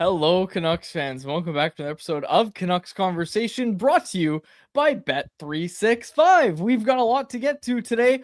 Hello, Canucks fans. Welcome back to an episode of Canucks Conversation brought to you by Bet365. We've got a lot to get to today.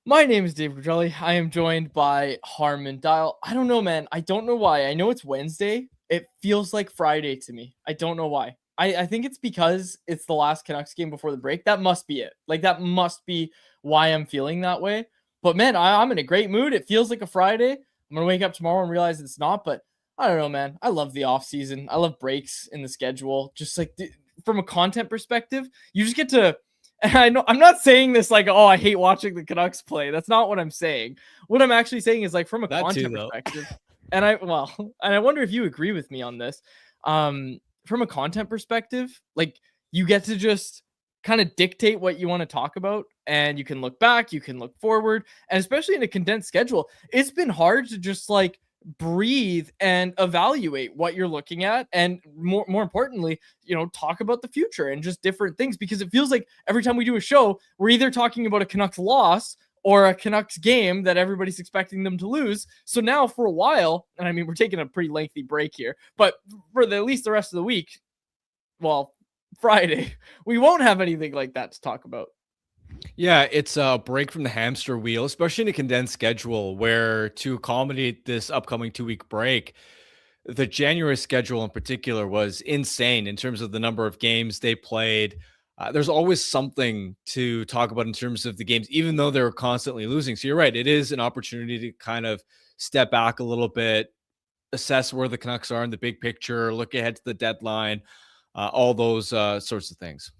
My name is Dave Gurgelli. I am joined by Harmon Dial. I don't know, man. I don't know why. I know it's Wednesday. It feels like Friday to me. I don't know why. I think it's because it's the last Canucks game before the break. That must be it. Like, that must be why I'm feeling that way. But, man, I'm in a great mood. It feels like a Friday. I'm going to wake up tomorrow and realize it's not, but I don't know, man. I love the off season. I love breaks in the schedule. Just like from a content perspective, you just get to. And I know I'm not saying this like, oh, I hate watching the Canucks play. That's not what I'm saying. What I'm actually saying is like from a content perspective. And I wonder if you agree with me on this. From a content perspective, like you get to just kind of dictate what you want to talk about, and you can look back, you can look forward, and especially in a condensed schedule, it's been hard to just like breathe and evaluate what you're looking at, and more importantly, talk about the future and just different things, because it feels like every time we do a show, we're either talking about a Canucks loss or a Canucks game that everybody's expecting them to lose. So now for a while, and I mean, we're taking a pretty lengthy break here, but for at least the rest of the week, well, Friday, we won't have anything like that to talk about. Yeah, it's a break from the hamster wheel, especially in a condensed schedule where to accommodate this upcoming 2-week break, the January schedule in particular was insane in terms of the number of games they played. There's always something to talk about in terms of the games, even though they're constantly losing. So you're right. It is an opportunity to kind of step back a little bit, assess where the Canucks are in the big picture, look ahead to the deadline, all those sorts of things.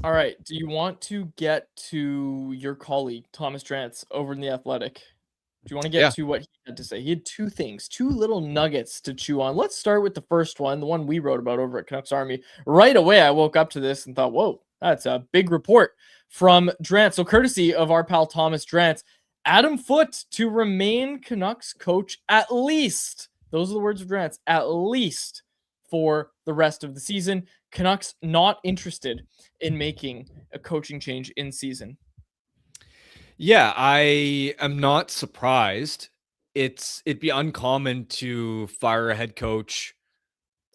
All right. Do you want to get to your colleague, Thomas Drance, over in The Athletic? Do you want to get Yeah. to what he had to say? He had two things, two little nuggets to chew on. Let's start with the first one, the one we wrote about over at Canucks Army. Right away, I woke up to this and thought, whoa, that's a big report from Drance. So courtesy of our pal Thomas Drance, Adam Foote to remain Canucks coach at least, those are the words of Drance, at least for the rest of the season. Canucks not interested in making a coaching change in season. Yeah, I am not surprised. It'd be uncommon to fire a head coach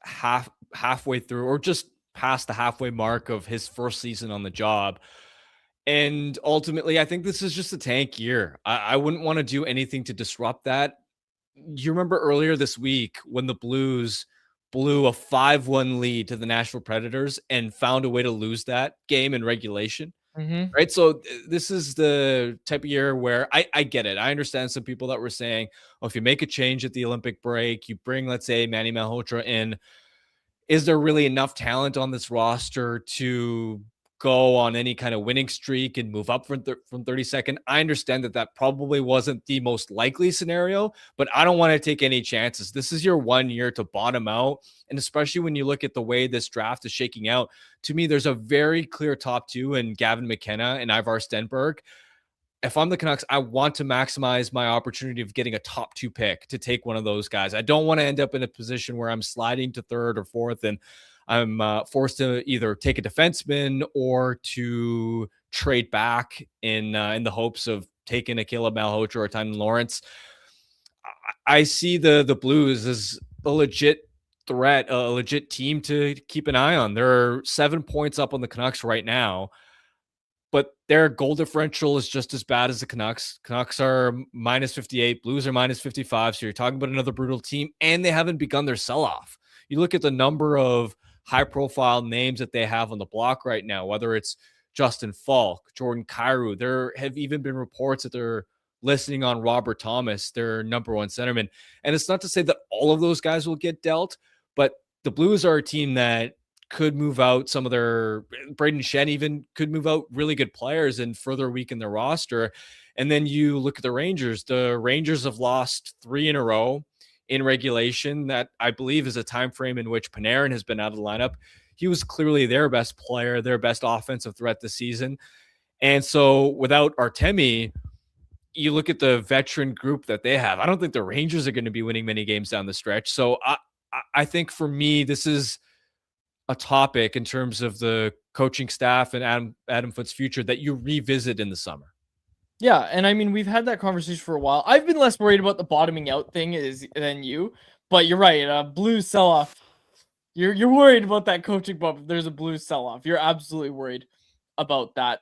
halfway through or just past the halfway mark of his first season on the job. And ultimately, I think this is just a tank year. I wouldn't want to do anything to disrupt that. You remember earlier this week when the Blues blew a 5-1 lead to the Nashville Predators and found a way to lose that game in regulation? Mm-hmm. Right. So this is the type of year where I get it. I understand some people that were saying, oh, if you make a change at the Olympic break, you bring, let's say, Manny Malhotra in, is there really enough talent on this roster to go on any kind of winning streak and move up from 32nd? I understand that probably wasn't the most likely scenario, but I don't want to take any chances. This is your 1 year to bottom out. And especially when you look at the way this draft is shaking out, to me, there's a very clear top two in Gavin McKenna and Ivar Stenberg. If I'm the Canucks, I want to maximize my opportunity of getting a top two pick to take one of those guys. I don't want to end up in a position where I'm sliding to third or fourth and I'm forced to either take a defenseman or to trade back in the hopes of taking a Caleb Malhotra or a Tynan Lawrence. I see the Blues as a legit threat, a legit team to keep an eye on. They're 7 points up on the Canucks right now, but their goal differential is just as bad as the Canucks. Canucks are minus 58, Blues are minus 55. So you're talking about another brutal team, and they haven't begun their sell-off. You look at the number of high-profile names that they have on the block right now, whether it's Justin Falk, Jordan Kyrou. There have even been reports that they're listening on Robert Thomas, their number one centerman. And it's not to say that all of those guys will get dealt, but the Blues are a team that could move out some of their Braden Shen even could move out really good players and further weaken their roster. And then you look at the Rangers. The Rangers have lost 3 in a row in regulation. That I believe is a time frame in which Panarin has been out of the lineup. He was clearly their best player, their best offensive threat this season. And so without Artemi, you look at the veteran group that they have. I don't think the Rangers are going to be winning many games down the stretch. So I think for me, this is a topic in terms of the coaching staff and Adam Foote's future that you revisit in the summer. Yeah, and I mean, we've had that conversation for a while. I've been less worried about the bottoming out thing than you, But you're right. Blues sell-off. You're worried about that coaching bump. If there's a Blues sell-off, you're absolutely worried about that.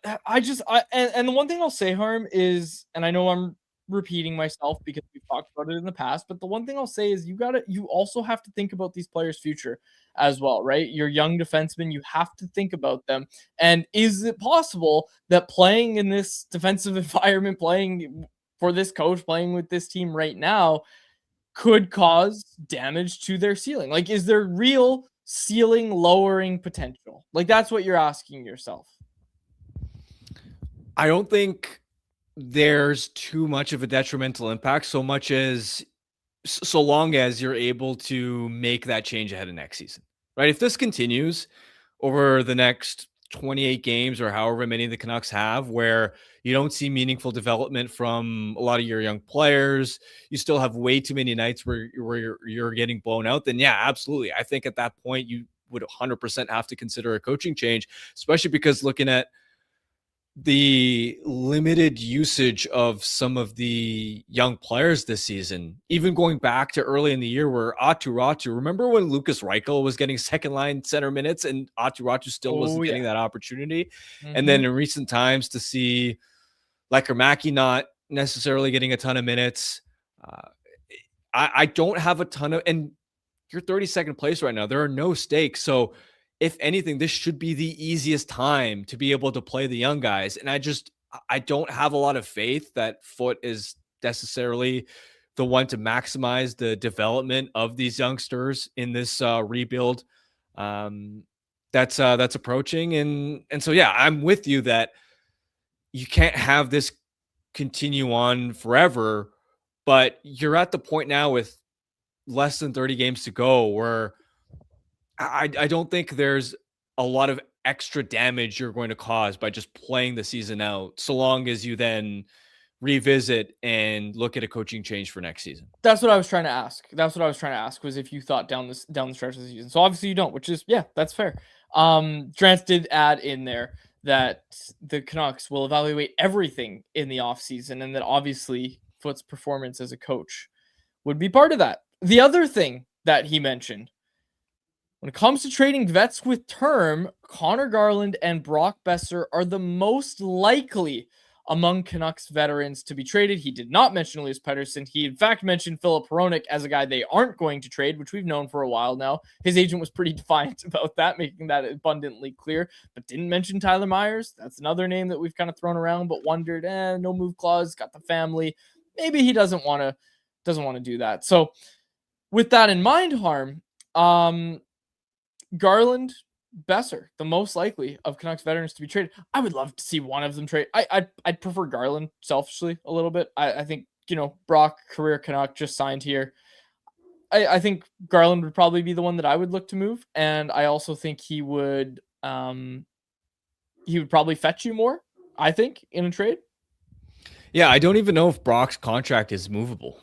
And the one thing I'll say, Harm, is, and I know I'm repeating myself because we've talked about it in the past, but the one thing I'll say is you also have to think about these players' future as well, right? You're young defensemen, you have to think about them. And is it possible that playing in this defensive environment, playing for this coach, playing with this team right now, could cause damage to their ceiling? Like, is there real ceiling lowering potential? Like, that's what you're asking yourself. I don't think there's too much of a detrimental impact so much as so long as you're able to make that change ahead of next season, right? If this continues over the next 28 games or however many the Canucks have, where you don't see meaningful development from a lot of your young players, you still have way too many nights where you're getting blown out, then yeah, absolutely. I think at that point you would 100% have to consider a coaching change, especially because looking at the limited usage of some of the young players this season, even going back to early in the year where Ratu, remember when Lucas Reichel was getting second line center minutes and Ratu still wasn't getting that opportunity? And then in recent times to see Lecker-Mackey not necessarily getting a ton of minutes. I don't have a ton of, and you're 32nd place right now. There are no stakes. So if anything, this should be the easiest time to be able to play the young guys. And I don't have a lot of faith that Foote is necessarily the one to maximize the development of these youngsters in this rebuild that's approaching. And so, yeah, I'm with you that you can't have this continue on forever, but you're at the point now with less than 30 games to go where I don't think there's a lot of extra damage you're going to cause by just playing the season out, so long as you then revisit and look at a coaching change for next season. That's what I was trying to ask. Was if you thought down the stretch of the season. So obviously you don't, which is, yeah, that's fair. Drance did add in there that the Canucks will evaluate everything in the offseason, and that obviously Foote's performance as a coach would be part of that. The other thing that he mentioned, when it comes to trading vets with term, Connor Garland and Brock Boeser are the most likely among Canucks veterans to be traded. He did not mention Elias Pettersson. He, in fact, mentioned Philip Hronek as a guy they aren't going to trade, which we've known for a while now. His agent was pretty defiant about that, making that abundantly clear, but didn't mention Tyler Myers. That's another name that we've kind of thrown around, but wondered, no move clause, got the family. Maybe he doesn't want to do that. So with that in mind, Harm, Garland, Boeser, the most likely of Canucks veterans to be traded. I would love to see one of them trade. I'd prefer Garland selfishly a little bit. I think, Brock, career Canuck, just signed here. I think Garland would probably be the one that I would look to move, and I also think he would probably fetch you more, I think, in a trade. Yeah, I don't even know if Brock's contract is movable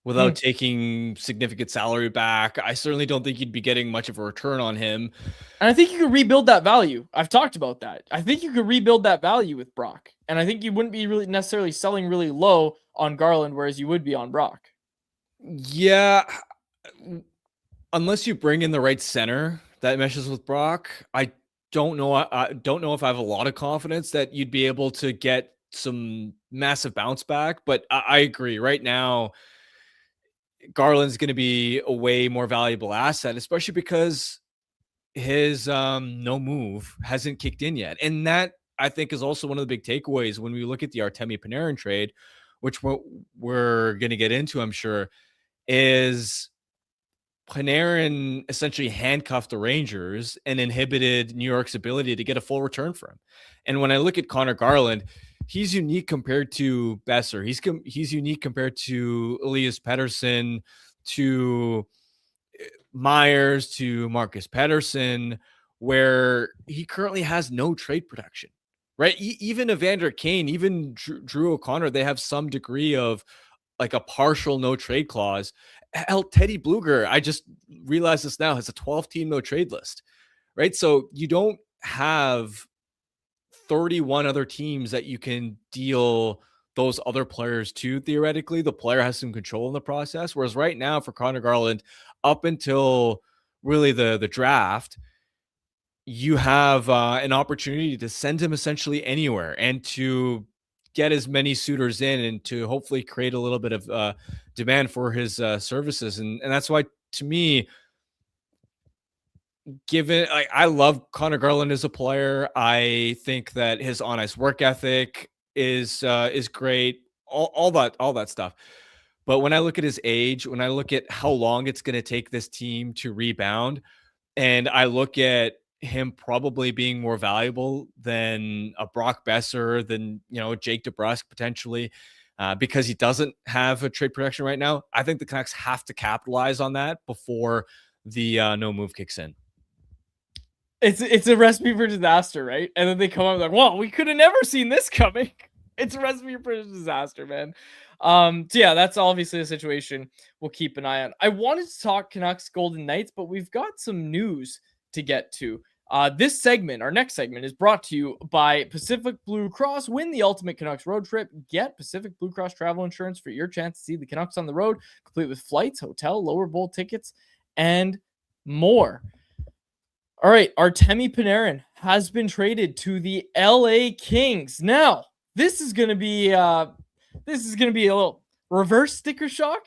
without taking significant salary back. I certainly don't think you'd be getting much of a return on him. And I think you could rebuild that value. I've talked about that. I think you could rebuild that value with Brock. And I think you wouldn't be really necessarily selling really low on Garland, whereas you would be on Brock. Yeah. Unless you bring in the right center that meshes with Brock, I don't know. I don't know if I have a lot of confidence that you'd be able to get some massive bounce back. But I agree. Right now, Garland's going to be a way more valuable asset, especially because his no move hasn't kicked in yet. And that, I think, is also one of the big takeaways when we look at the Artemi Panarin trade, which we're going to get into, I'm sure, is Panarin essentially handcuffed the Rangers and inhibited New York's ability to get a full return for him. And when I look at Connor Garland, he's unique compared to Boeser. He's unique compared to Elias Pettersson, to Myers, to Marcus Pettersson, where he currently has no trade production, right? Even Evander Kane, even Drew O'Connor, they have some degree of like a partial no trade clause. Hell, Teddy Bluger, I just realized this now, has a 12-team no trade list, right? So you don't have 31 other teams that you can deal those other players too. Theoretically, the player has some control in the process. Whereas right now for Connor Garland, up until really the draft, you have an opportunity to send him essentially anywhere and to get as many suitors in and to hopefully create a little bit of demand for his services. And that's why, to me, given I love Connor Garland as a player. I think that his on ice work ethic is great. All that stuff. But when I look at his age, when I look at how long it's going to take this team to rebound, and I look at him probably being more valuable than a Brock Besser, than Jake DeBrusk potentially, because he doesn't have a trade protection right now. I think the Canucks have to capitalize on that before the no move kicks in. It's a recipe for disaster, right? And then they come up like, "Well, we could have never seen this coming." It's a recipe for disaster, man. So yeah, that's obviously a situation we'll keep an eye on. I wanted to talk Canucks Golden Knights, but we've got some news to get to. This segment, our next segment, is brought to you by Pacific Blue Cross. Win the ultimate Canucks road trip. Get Pacific Blue Cross travel insurance for your chance to see the Canucks on the road, complete with flights, hotel, lower bowl tickets, and more. All right, Artemi Panarin has been traded to the LA Kings. Now, this is gonna be a little reverse sticker shock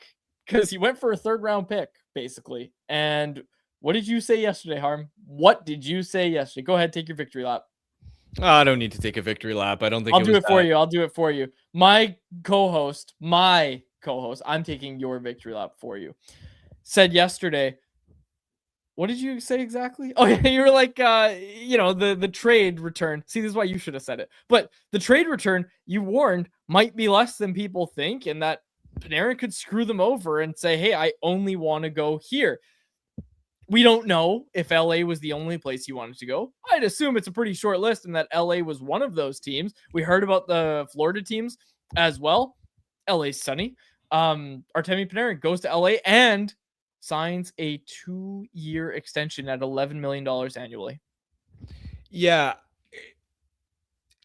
because he went for a third-round pick, basically. And what did you say yesterday, Harm? What did you say yesterday? Go ahead, take your victory lap. I don't need to take a victory lap. I don't think I'll do it for you. I'll do it for you. My co-host, I'm taking your victory lap for you. Said yesterday. What did you say exactly? Oh yeah, you were like, the trade return. See, this is why you should have said it. But the trade return you warned might be less than people think, and that Panarin could screw them over and say, "Hey, I only want to go here." We don't know if LA was the only place he wanted to go. I'd assume it's a pretty short list, and that LA was one of those teams. We heard about the Florida teams as well. LA's sunny. Artemi Panarin goes to LA and signs a 2-year extension at $11 million annually. Yeah.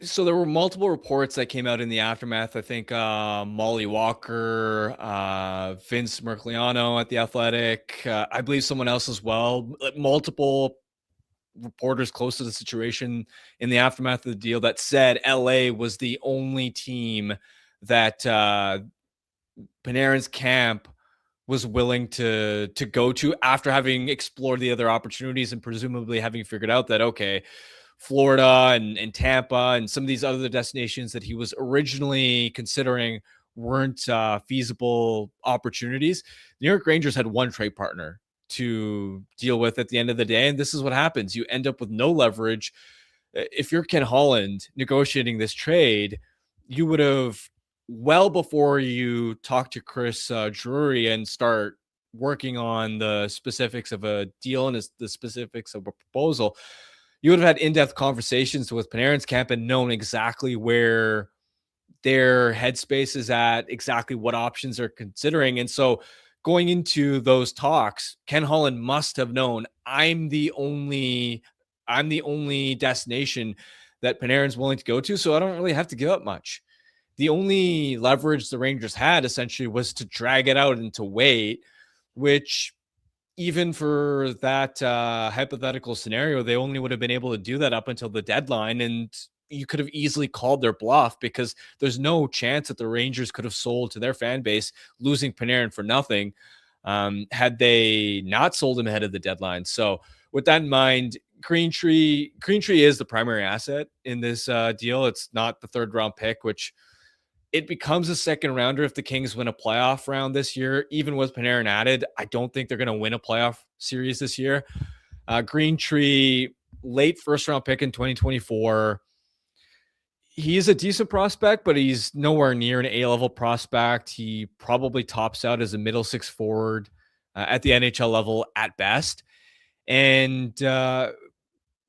So there were multiple reports that came out in the aftermath. I think Molly Walker, Vince Mercliano at The Athletic, I believe someone else as well. Multiple reporters close to the situation in the aftermath of the deal that said LA was the only team that Panarin's camp was willing to go to after having explored the other opportunities and presumably having figured out that, okay, Florida and Tampa and some of these other destinations that he was originally considering weren't feasible opportunities. The New York Rangers had one trade partner to deal with at the end of the day, and this is what happens. You end up with no leverage. If you're Ken Holland negotiating this trade, you would have, well before you talk to Chris Drury and start working on the specifics of a deal and the specifics of a proposal, you would have had in-depth conversations with Panarin's camp and known exactly where their headspace is at, exactly what options they're considering. And so going into those talks, Ken Holland must have known, I'm the only destination that Panarin's willing to go to, so I don't really have to give up much. The only leverage the Rangers had essentially was to drag it out and to wait, which even for that hypothetical scenario, they only would have been able to do that up until the deadline. And you could have easily called their bluff because there's no chance that the Rangers could have sold to their fan base, losing Panarin for nothing, had they not sold him ahead of the deadline. So with that in mind, Green Tree is the primary asset in this deal. It's not the third round pick, which it becomes a second rounder if the Kings win a playoff round this year. Even with Panarin added, I don't think they're going to win a playoff series this year. Green Tree, late first round pick in 2024. He's a decent prospect, but he's nowhere near an A-level prospect. He probably tops out as a middle six forward at the NHL level at best. And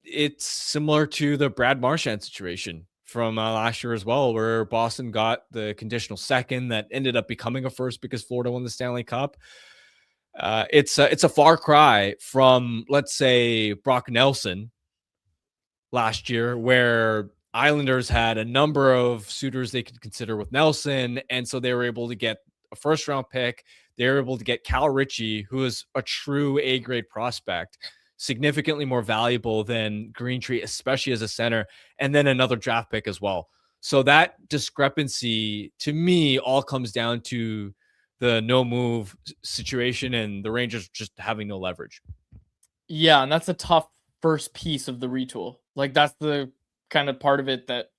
it's similar to the Brad Marchand situation from last year as well, where Boston got the conditional second that ended up becoming a first because Florida won the Stanley Cup. It's a far cry from, let's say, Brock Nelson last year, where Islanders had a number of suitors they could consider with Nelson, and so they were able to get a first-round pick. They were able to get Cal Ritchie, who is a true A-grade prospect, significantly more valuable than Greentree, especially as a center, and then another draft pick as well. So that discrepancy, to me, all comes down to the no move situation and the Rangers just having no leverage. Yeah, and that's a tough first piece of the retool. Like, that's the kind of part of it that,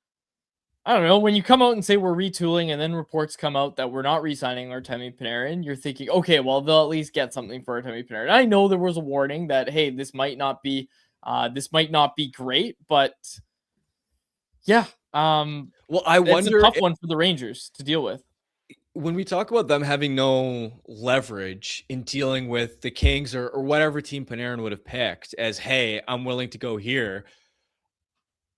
I don't know, when you come out and say we're retooling and then reports come out that we're not re-signing Artemi Panarin, you're thinking, okay, well, they'll at least get something for Artemi Panarin. I know there was a warning that, hey, this might not be great, but yeah. Well, I wonder, it's a tough one for the Rangers to deal with. When we talk about them having no leverage in dealing with the Kings or whatever team Panarin would have picked as, hey, I'm willing to go here,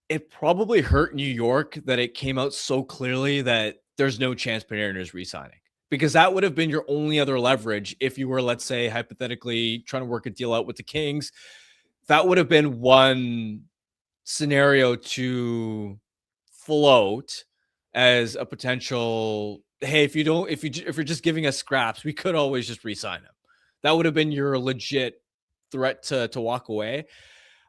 it probably hurt New York that it came out so clearly that there's no chance Panarin is re-signing, because that would have been your only other leverage if you were, let's say, hypothetically trying to work a deal out with the Kings. That would have been one scenario to float as a potential, hey, if you're just giving us scraps, we could always just re-sign him. That would have been your legit threat to walk away.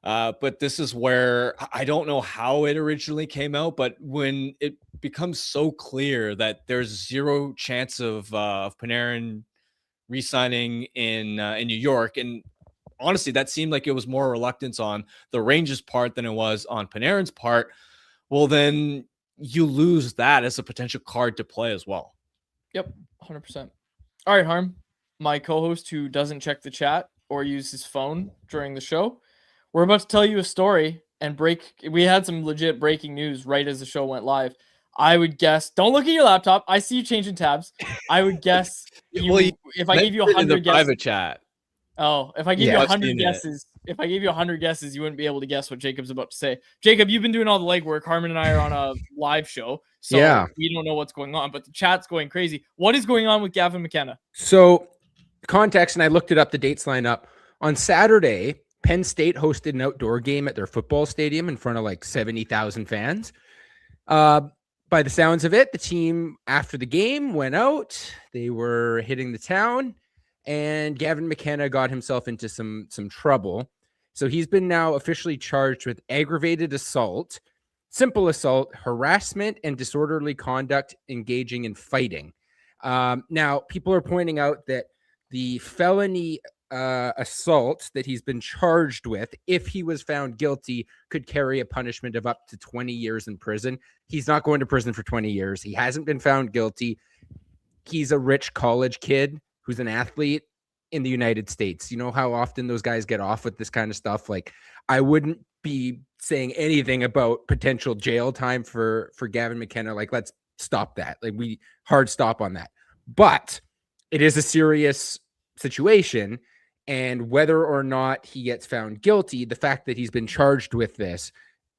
But this is where I don't know how it originally came out, but when it becomes so clear that there's zero chance of Panarin re-signing in New York, and honestly, that seemed like it was more reluctance on the Rangers' part than it was on Panarin's part. Well, then you lose that as a potential card to play as well. Yep, 100%. All right, Harm, my co-host who doesn't check the chat or use his phone during the show, we're about to tell you a story and we had some legit breaking news right as the show went live. I would guess, don't look at your laptop. I see you changing tabs. I would guess if I gave you 100 guesses. Private chat. Oh, if I gave you 100 guesses, if I gave you 100 guesses, you wouldn't be able to guess what Jacob's about to say. Jacob, you've been doing all the legwork. Harmon and I are on a live show, so we don't know what's going on, but the chat's going crazy. What is going on with Gavin McKenna? So, context, and I looked it up, the dates line up. On Saturday, Penn State hosted an outdoor game at their football stadium in front of like 70,000 fans. By the sounds of it, the team after the game went out. They were hitting the town, and Gavin McKenna got himself into some trouble. So he's been now officially charged with aggravated assault, simple assault, harassment, and disorderly conduct engaging in fighting. Now, people are pointing out that the felony assault that he's been charged with, if he was found guilty, could carry a punishment of up to 20 years in prison. He's not going to prison for 20 years. He hasn't been found guilty. He's a rich college kid who's an athlete in the United States. You know how often those guys get off with this kind of stuff? Like, I wouldn't be saying anything about potential jail time for Gavin McKenna. Like, let's stop that. Like, we hard stop on that. But it is a serious situation. And whether or not he gets found guilty, the fact that he's been charged with this,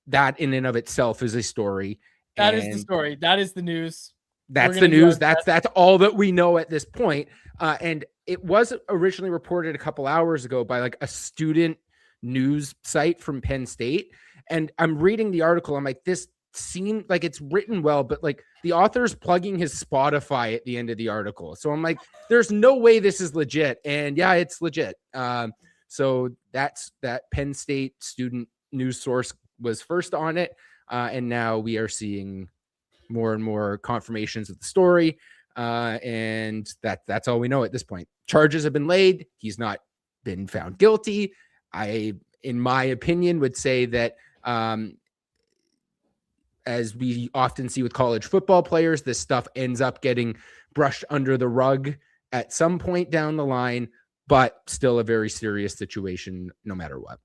that in and of itself is a story. That is the story. That is the news. That's the news. That's all that we know at this point. And it was originally reported a couple hours ago by like a student news site from Penn State. And I'm reading the article. I'm like, this seemed like it's written well, but like the author's plugging his Spotify at the end of the article. So I'm like, there's no way this is legit. And yeah, it's legit. So that's that Penn State student news source was first on it. And now we are seeing more and more confirmations of the story. And that's all we know at this point. Charges have been laid. He's not been found guilty. I, in my opinion, would say that, as we often see with college football players, this stuff ends up getting brushed under the rug at some point down the line, but still a very serious situation no matter what.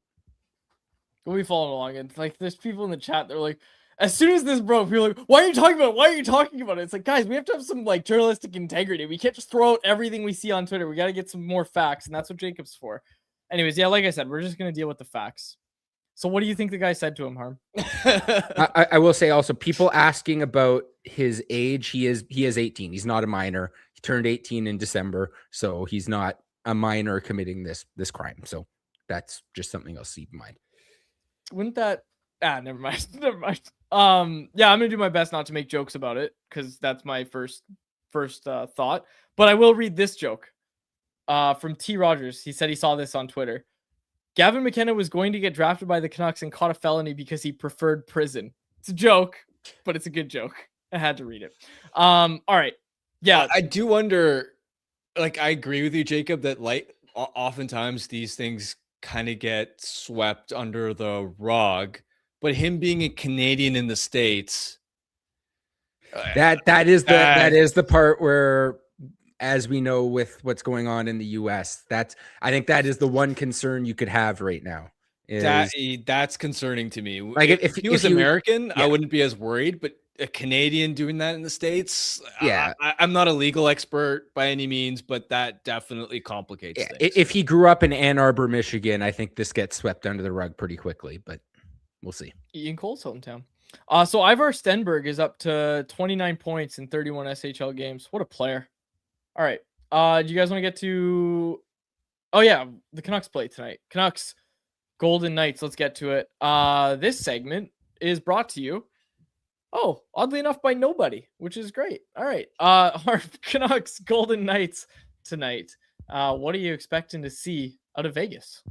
We'll be following along. And like, there's people in the chat, they're like, as soon as this broke, people are like, why are you talking about it? Why are you talking about it? It's like, guys, we have to have some like journalistic integrity. We can't just throw out everything we see on Twitter. We got to get some more facts. And that's what Jacob's for. Anyways, yeah, like I said, we're just going to deal with the facts. So what do you think the guy said to him, Harm? I will say also, people asking about his age. He is 18. He's not a minor. He turned 18 in December, so he's not a minor committing this crime. So that's just something else to keep in mind. Wouldn't that? Never mind. Never mind. Yeah, I'm gonna do my best not to make jokes about it because that's my first thought. But I will read this joke from T. Rogers. He said he saw this on Twitter. Gavin McKenna was going to get drafted by the Canucks and caught a felony because he preferred prison. It's a joke, but it's a good joke. I had to read it. All right. Yeah. I do wonder, like, I agree with you, Jacob, that like oftentimes these things kind of get swept under the rug, but him being a Canadian in the States, that is the part where, as we know with what's going on in the US, I think that is the one concern you could have right now. That's concerning to me. Like if he was American, I wouldn't be as worried, but a Canadian doing that in the States, I'm not a legal expert by any means, but that definitely complicates things. If he grew up in Ann Arbor, Michigan, I think this gets swept under the rug pretty quickly, but we'll see. Ian Cole's hometown. So Ivar Stenberg is up to 29 points in 31 SHL games. What a player. All right. Do you guys want to get to... Oh, yeah. The Canucks play tonight. Canucks Golden Knights. Let's get to it. This segment is brought to you, oddly enough, by nobody, which is great. All right. Our Canucks Golden Knights tonight. What are you expecting to see out of Vegas?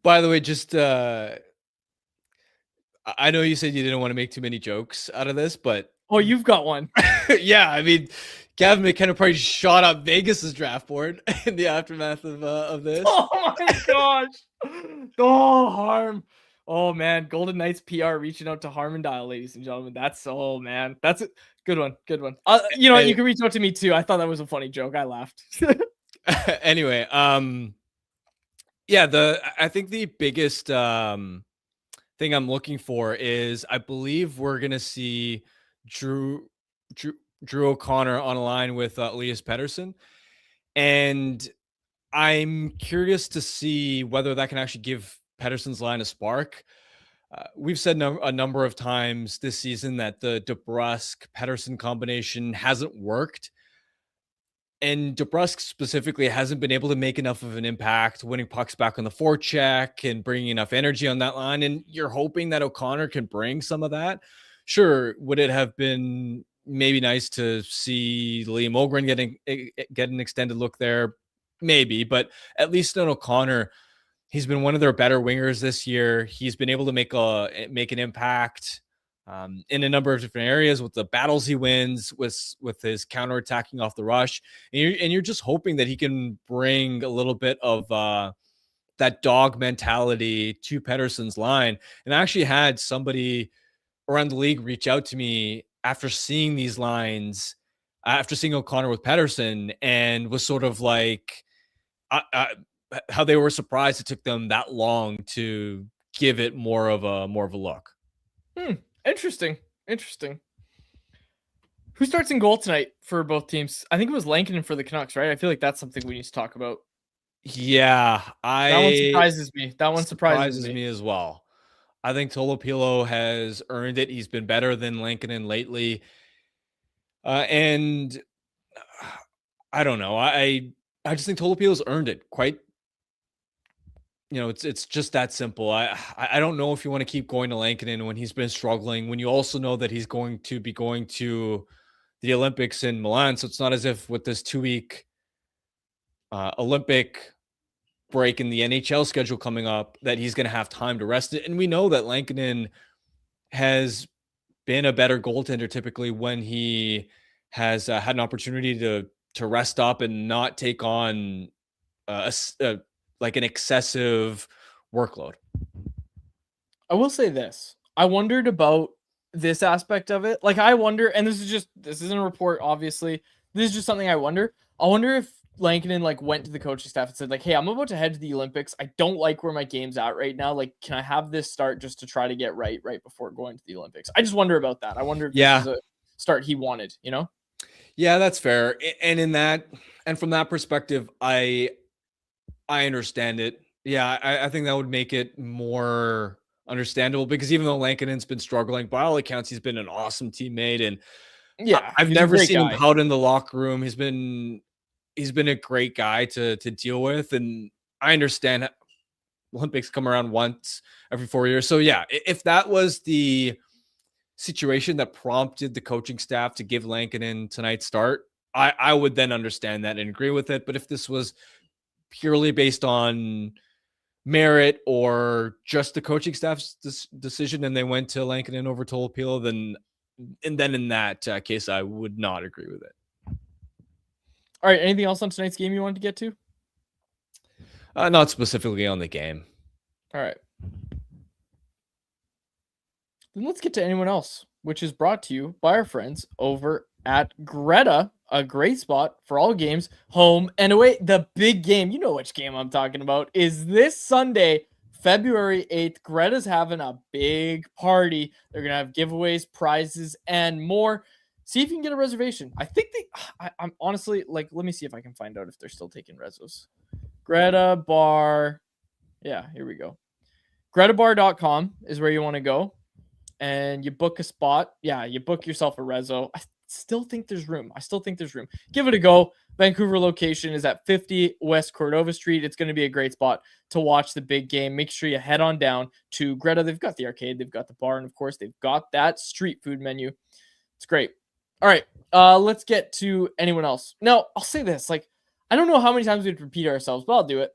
By the way, just... I know you said you didn't want to make too many jokes out of this, but... Oh, you've got one. Yeah, I mean... Gavin McKenna probably shot up Vegas's draft board in the aftermath of this. Oh my gosh! Oh, Harm. Oh man, Golden Knights PR reaching out to Harm and Dial, ladies and gentlemen. That's a good one. Good one. You know what? You can reach out to me too. I thought that was a funny joke. I laughed. Anyway, yeah, I think the biggest thing I'm looking for is I believe we're gonna see Drew O'Connor on a line with Elias Pettersson. And I'm curious to see whether that can actually give Pettersson's line a spark. We've said a number of times this season that the DeBrusk-Pettersson combination hasn't worked. And DeBrusk specifically hasn't been able to make enough of an impact, winning pucks back on the forecheck and bringing enough energy on that line. And you're hoping that O'Connor can bring some of that. Sure, would it have been maybe nice to see Liam Ogren get an extended look there? Maybe, but at least on O'Connor, he's been one of their better wingers this year. He's been able to make an impact in a number of different areas with the battles he wins, with his counterattacking off the rush. And you're just hoping that he can bring a little bit of that dog mentality to Pettersson's line. And I actually had somebody around the league reach out to me after seeing these lines, after seeing O'Connor with Pettersson, and was sort of like how they were surprised it took them that long to give it more of a look. Interesting. Who starts in goal tonight for both teams? I think it was Lankinen for the Canucks, right? I feel like that's something we need to talk about. Yeah, that one surprises me. That one surprises me as well. I think Tolopilo has earned it. He's been better than Lankinen lately. And I don't know. I just think Tolopilo's earned it quite. It's just that simple. I don't know if you want to keep going to Lankinen when he's been struggling, when you also know that he's going to be going to the Olympics in Milan. So it's not as if with this 2-week Olympic break in the NHL schedule coming up that he's going to have time to rest it. And we know that Lankinen has been a better goaltender typically when he has had an opportunity to rest up and not take on like an excessive workload. I will say this. I wondered about this aspect of it. Like I wonder, and this isn't a report, obviously. This is just something I wonder. I wonder if Lankinen went to the coaching staff and said hey, I'm about to head to the Olympics. I don't like where my game's at right now. Can I have this start just to try to get right before going to the Olympics? I just wonder about that. I wonder if this is a start he wanted, Yeah, that's fair. And from that perspective, I understand it. Yeah, I think that would make it more understandable because even though Lankinen's been struggling, by all accounts, he's been an awesome teammate. And I've never seen him pout in the locker room. He's been a great guy to deal with. And I understand Olympics come around once every 4 years. So yeah, if that was the situation that prompted the coaching staff to give Lankinen tonight's start, I would then understand that and agree with it. But if this was purely based on merit or just the coaching staff's decision and they went to Lankinen over Tolopilo, then in that case, I would not agree with it. All right. Anything else on tonight's game you wanted to get to? Not specifically on the game. All right. Then let's get to anyone else, which is brought to you by our friends over at Greta, a great spot for all games, home and away. The big game, you know which game I'm talking about, is this Sunday, February 8th. Greta's having a big party. They're going to have giveaways, prizes, and more. See if you can get a reservation. I think I'm honestly, like, let me see if I can find out if they're still taking resos. Greta Bar. Yeah, here we go. GretaBar.com is where you want to go. And you book a spot. Yeah, you book yourself a reso. I still think there's room. Give it a go. Vancouver location is at 50 West Cordova Street. It's going to be a great spot to watch the big game. Make sure you head on down to Greta. They've got the arcade, they've got the bar, and of course, they've got that street food menu. It's great. All right, let's get to anyone else. Now, I'll say this. Like, I don't know how many times we have to repeat ourselves, but I'll do it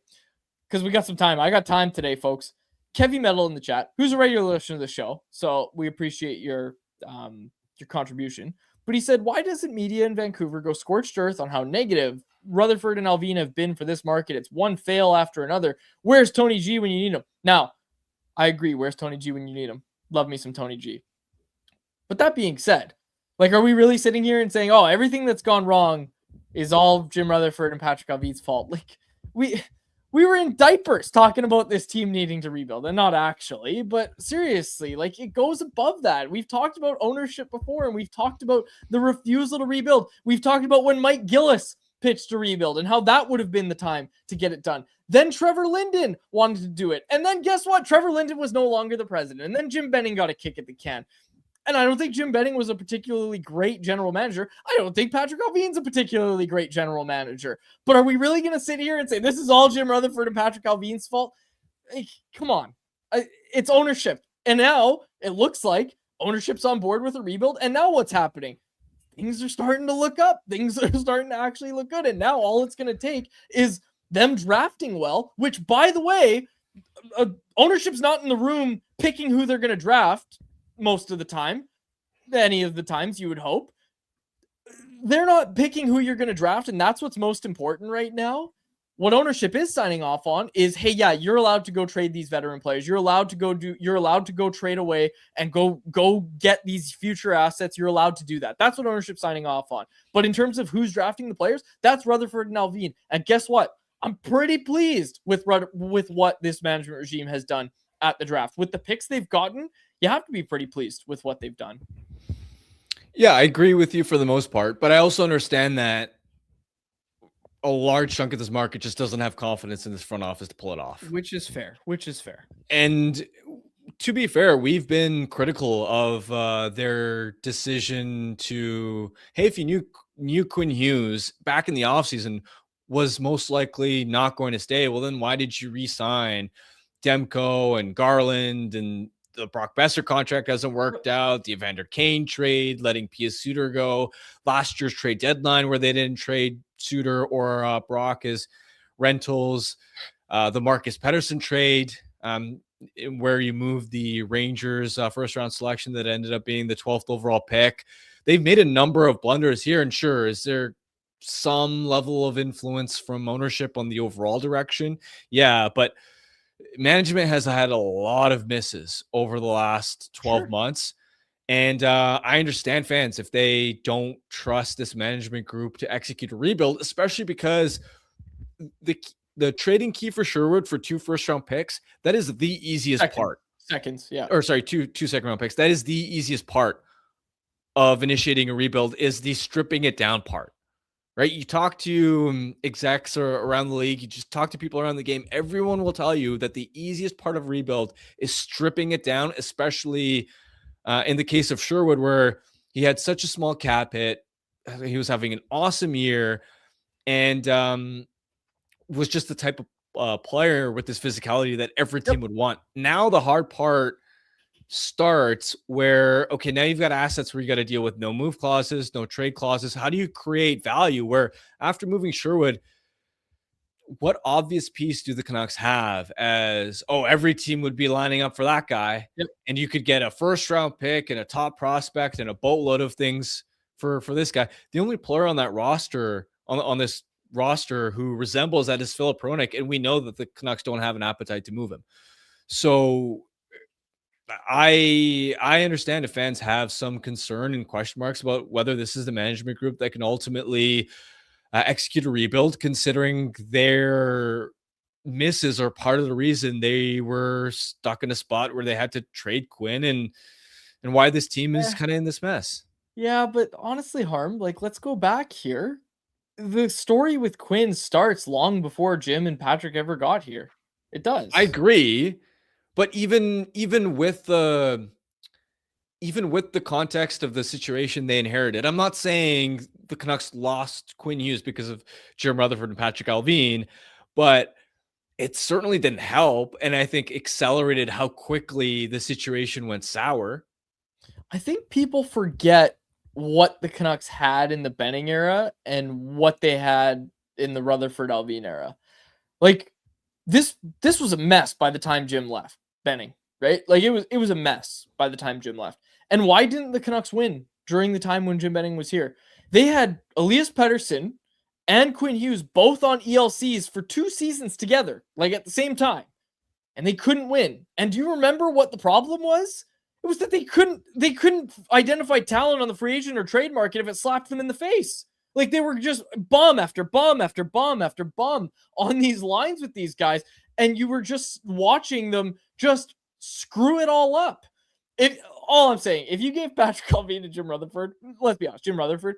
because we got some time. I got time today, folks. Kevy Metal in the chat, who's a regular listener to the show, so we appreciate your contribution. But he said, why doesn't media in Vancouver go scorched earth on how negative Rutherford and Alvin have been for this market? It's one fail after another. Where's Tony G when you need him? Now, I agree. Where's Tony G when you need him? Love me some Tony G. But that being said, like, are we really sitting here and saying, oh, everything that's gone wrong is all Jim Rutherford and Patrick Alvin's fault? Like, we were in diapers talking about this team needing to rebuild, and not actually, but seriously, like, it goes above that. We've talked about ownership before, and we've talked about the refusal to rebuild. We've talked about when Mike Gillis pitched to rebuild and how that would have been the time to get it done. Then Trevor Linden wanted to do it. And then guess what? Trevor Linden was no longer the president. And then Jim Benning got a kick at the can. And I don't think Jim Benning was a particularly great general manager. I don't think Patrick Alvin's a particularly great general manager. But are we really going to sit here and say this is all Jim Rutherford and Patrick Alvin's fault? Like, come on. It's ownership. And now it looks like ownership's on board with a rebuild. And now what's happening? Things are starting to look up. Things are starting to actually look good. And now all it's going to take is them drafting well, which, by the way, ownership's not in the room picking who they're going to draft most of the time, any of the times you would hope. They're not picking who you're going to draft, and that's what's most important right now. What ownership is signing off on is, hey, yeah, you're allowed to go trade these veteran players. You're allowed to go trade away and go get these future assets. You're allowed to do that. That's what ownership's signing off on. But in terms of who's drafting the players, that's Rutherford and Alvin. And guess what? I'm pretty pleased with what this management regime has done at the draft. With the picks they've gotten, you have to be pretty pleased with what they've done. Yeah, I agree with you for the most part, but I also understand that a large chunk of this market just doesn't have confidence in this front office to pull it off. Which is fair. And to be fair, we've been critical of their decision to, hey, if you knew Quinn Hughes back in the offseason was most likely not going to stay, well, then why did you re-sign Demko and Garland? And the Brock Besser contract hasn't worked out. The Evander Kane trade, letting Pius Suter go. Last year's trade deadline where they didn't trade Suter or Brock as rentals. The Marcus Pettersson trade, where you moved the Rangers first round selection that ended up being the 12th overall pick. They've made a number of blunders here. And sure, is there some level of influence from ownership on the overall direction? Yeah, but management has had a lot of misses over the last 12 months. And I understand fans if they don't trust this management group to execute a rebuild, especially because the trading Kiefer Sherwood for 2 first-round picks, that is the easiest part. Two second-round picks. That is the easiest part of initiating a rebuild, is the stripping it down part. Right? You talk to execs around the league, you just talk to people around the game, everyone will tell you that the easiest part of rebuild is stripping it down, especially in the case of Sherwood, where he had such a small cap hit. He was having an awesome year and was just the type player with this physicality that every team would want. Now the hard part starts where, okay, now you've got assets where you got to deal with no move clauses, no trade clauses. How do you create value where after moving Sherwood, what obvious piece do the Canucks have as, oh, every team would be lining up for that guy, and you could get a first round pick and a top prospect and a boatload of things for this guy. The only player on that roster, on this roster who resembles that is Filip Hronek, and we know that the Canucks don't have an appetite to move him. So I understand if fans have some concern and question marks about whether this is the management group that can ultimately execute a rebuild, considering their misses are part of the reason they were stuck in a spot where they had to trade Quinn and why this team is kind of in this mess. Yeah, but honestly, Harm, like, let's go back here. The story with Quinn starts long before Jim and Patrick ever got here. It does. I agree, but even with the context of the situation they inherited, I'm not saying the Canucks lost Quinn Hughes because of Jim Rutherford and Patrick Allvin, but it certainly didn't help, and I think accelerated how quickly the situation went sour. I think people forget what the Canucks had in the Benning era and what they had in the Rutherford Allvin era. Like, this was a mess by the time Jim left Benning, right? Like, it was a mess by the time Jim left. And why didn't the Canucks win during the time when Jim Benning was here? They had Elias Pettersson and Quinn Hughes both on ELCs for 2 seasons together, like at the same time, and they couldn't win. And do you remember what the problem was? It was that they couldn't identify talent on the free agent or trade market if it slapped them in the face. Like, they were just bum after bum after bum after bum on these lines with these guys, and you were just watching them just screw it all up. All I'm saying, if you gave Patrick Allvin to Jim Rutherford, let's be honest, Jim Rutherford,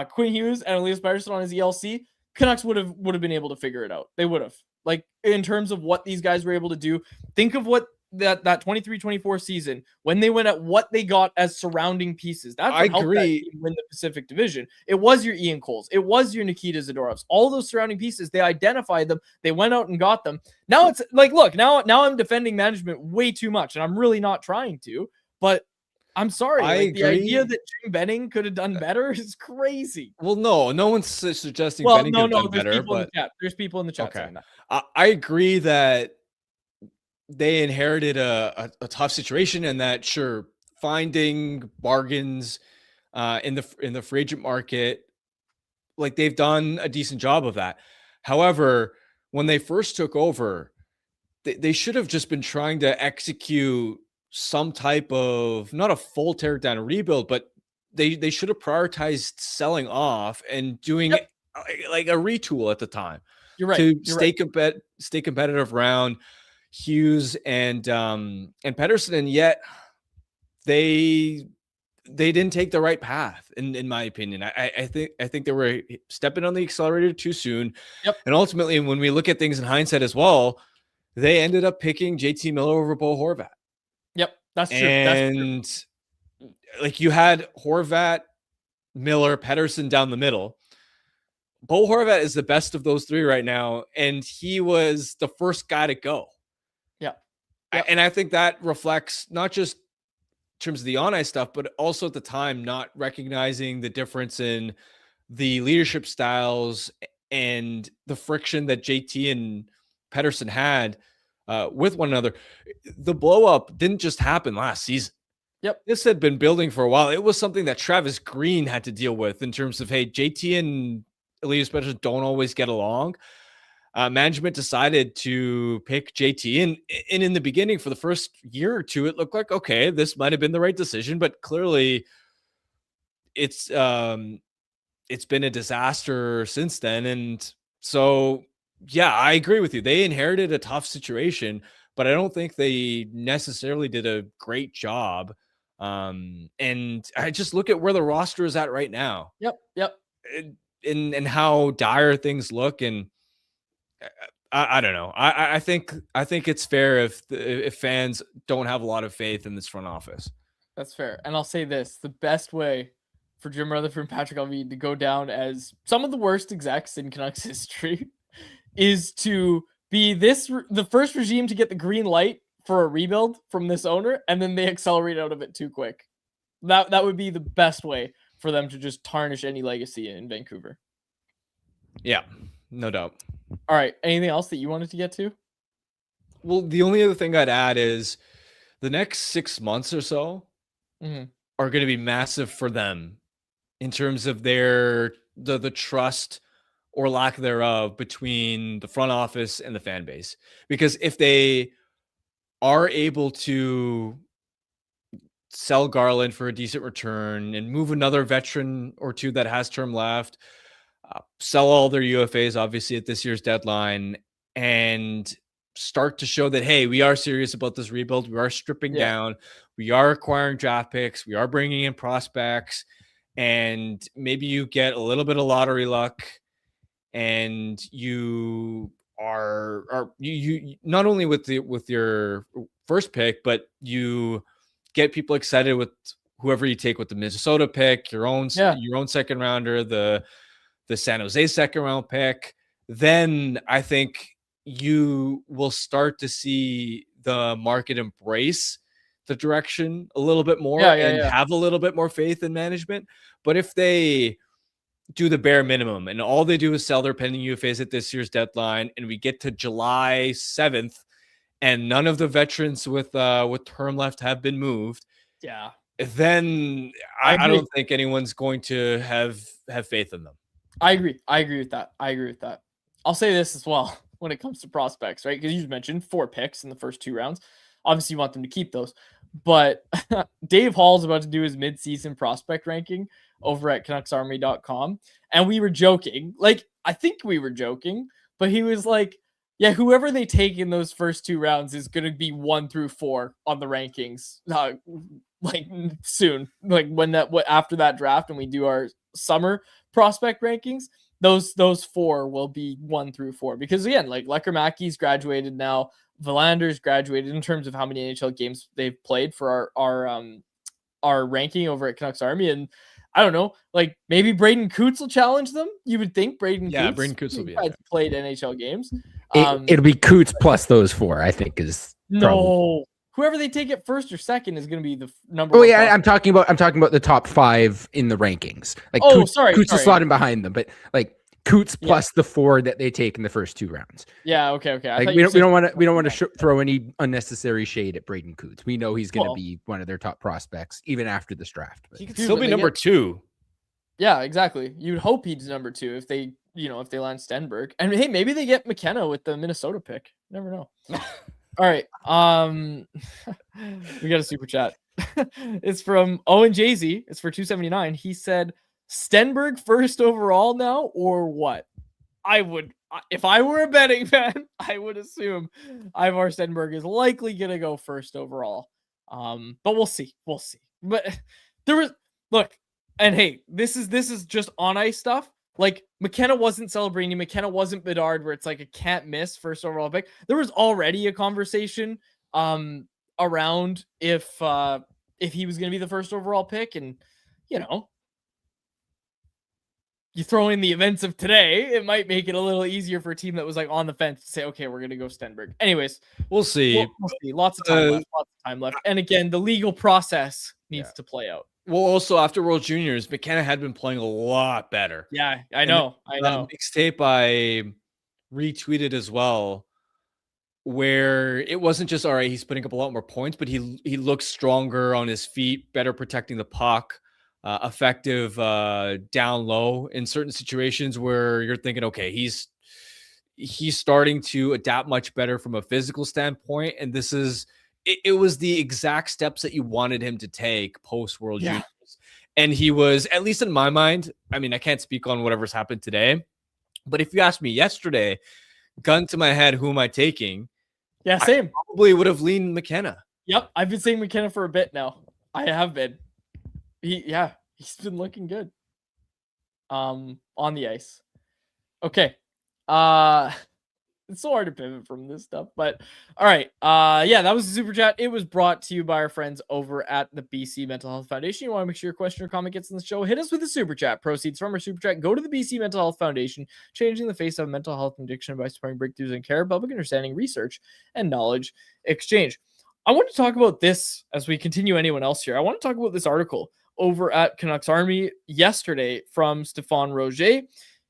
Quinn Hughes and Elias Pettersson on his ELC, Canucks would have been able to figure it out. They would have. Like, in terms of what these guys were able to do, think of what that 23-24 season, when they went at what they got as surrounding pieces. That's what helped that team win the Pacific Division. It was your Ian Coles. It was your Nikita Zadorovs. All those surrounding pieces, they identified them. They went out and got them. Now it's like, look, now I'm defending management way too much, and I'm really not trying to, but I'm sorry. Like, the idea that Jim Benning could have done better is crazy. Well, no one's suggesting Benning could have done better. But there's people in the chat saying that. I agree that they inherited a tough situation, and that, sure, finding bargains in the free agent market, like, they've done a decent job of that. However, when they first took over, they should have just been trying to execute some type of, not a full teardown rebuild, but they should have prioritized selling off and doing like a retool at the time. You're right. To stay competitive around Hughes and Pettersson, and yet they didn't take the right path in my opinion. I think they were stepping on the accelerator too soon. And ultimately, when we look at things in hindsight as well, they ended up picking JT Miller over Bo Horvat. That's true. And like, you had Horvat, Miller, Pettersson down the middle. Bo Horvat is the best of those three right now, and he was the first guy to go. And I think that reflects not just in terms of the on-ice stuff, but also at the time not recognizing the difference in the leadership styles and the friction that JT and Pettersson had with one another. The blow-up didn't just happen last season. This had been building for a while. It was something that Travis Green had to deal with in terms of, hey, JT and Elias Pettersson don't always get along. Management decided to pick JT, and in the beginning, for the first year or two, it looked like, okay, this might have been the right decision, but clearly it's been a disaster since then. And so, yeah, I agree with you. They inherited a tough situation, but I don't think they necessarily did a great job. And I just look at where the roster is at right now. And how dire things look, and I don't know. I think it's fair if fans don't have a lot of faith in this front office. That's fair. And I'll say this: the best way for Jim Rutherford and Patrick Allvin to go down as some of the worst execs in Canucks history is to be the first regime to get the green light for a rebuild from this owner, and then they accelerate out of it too quick. That would be the best way for them to just tarnish any legacy in Vancouver. Yeah, no doubt. All right. Anything else that you wanted to get to? Well, the only other thing I'd add is the next 6 months or so are going to be massive for them in terms of the trust or lack thereof between the front office and the fan base. Because if they are able to sell Garland for a decent return and move another veteran or two that has term left, sell all their UFAs, obviously, at this year's deadline, and start to show that, hey, we are serious about this rebuild. We are stripping down. We are acquiring draft picks. We are bringing in prospects. And maybe you get a little bit of lottery luck, and you are you not only with your first pick, but you get people excited with whoever you take with the Minnesota pick, your own second rounder, the San Jose second round pick. Then I think you will start to see the market embrace the direction a little bit more and have a little bit more faith in management. But if they do the bare minimum and all they do is sell their pending UFAs at this year's deadline, and we get to July 7th and none of the veterans with term left have been moved, then I don't think anyone's going to have faith in them. I agree with that. I'll say this as well when it comes to prospects, right? Because you mentioned 4 picks in the first 2 rounds. Obviously, you want them to keep those. But Dave Hall's about to do his mid-season prospect ranking over at CanucksArmy.com. And we were joking. I think we were joking. But he was like, yeah, whoever they take in those first 2 rounds is going to be 1 through 4 on the rankings. Soon. After that draft, and we do our summer prospect rankings, those 4 will be 1 through 4. Because again, Lecker-Mackey's graduated now. Verlander's graduated in terms of how many NHL games they've played for our ranking over at Canucks Army. And I don't know, maybe Braden Coots will challenge them. You would think Braden Coots will be played NHL games. It'll be Coots plus those 4, I think, is no. Whoever they take it first or second is going to be the number. Oh yeah, I'm talking about the top 5 in the rankings. Coots is slotting behind them, but Coots plus the 4 that they take in the first 2 rounds. Yeah, okay. We don't want to throw any unnecessary shade at Braden Coots. We know he's going to be one of their top prospects even after this draft. He could still be number 2. Yeah, exactly. You'd hope he's number 2 if they land Stenberg. And hey, maybe they get McKenna with the Minnesota pick. You never know. All right. We got a super chat. It's from Owen Jay-Z. It's for 279. He said, Stenberg first overall now, or what? If I were a betting man, I would assume Ivar Stenberg is likely gonna go first overall. But we'll see. But and hey, this is just on ice stuff. McKenna wasn't celebrating. McKenna wasn't Bedard, where it's a can't miss first overall pick. There was already a conversation around if he was gonna be the first overall pick, and you throw in the events of today, it might make it a little easier for a team that was on the fence to say, okay, we're going to go Stenberg. Anyways, we'll see. We'll see. Lots of time left. And again, the legal process needs to play out. Well, also after World Juniors, McKenna had been playing a lot better. Yeah, I know. Mixtape I retweeted as well, where it wasn't just, all right, he's putting up a lot more points, but he looks stronger on his feet, better protecting the puck. Effective down low in certain situations where you're thinking, okay, he's starting to adapt much better from a physical standpoint. And this is, it was the exact steps that you wanted him to take post World Juniors. And he was, at least in my mind, I mean, I can't speak on whatever's happened today, but if you asked me yesterday, gun to my head, who am I taking? Yeah, same. I probably would have leaned McKenna. Yep. I've been saying McKenna for a bit now. I have been. He's been looking good on the ice. Okay. It's so hard to pivot from this stuff, but all right. Yeah, that was the super chat. It was brought to you by our friends over at the BC Mental Health Foundation. You want to make sure your question or comment gets in the show, hit us with a super chat. Proceeds from our super chat go to the BC Mental Health Foundation, changing the face of mental health and addiction by supporting breakthroughs in care, public understanding, research, and knowledge exchange. I want to talk about this as we continue. Anyone else here? I want to talk about this article over at Canucks Army yesterday from Stéphane Roger.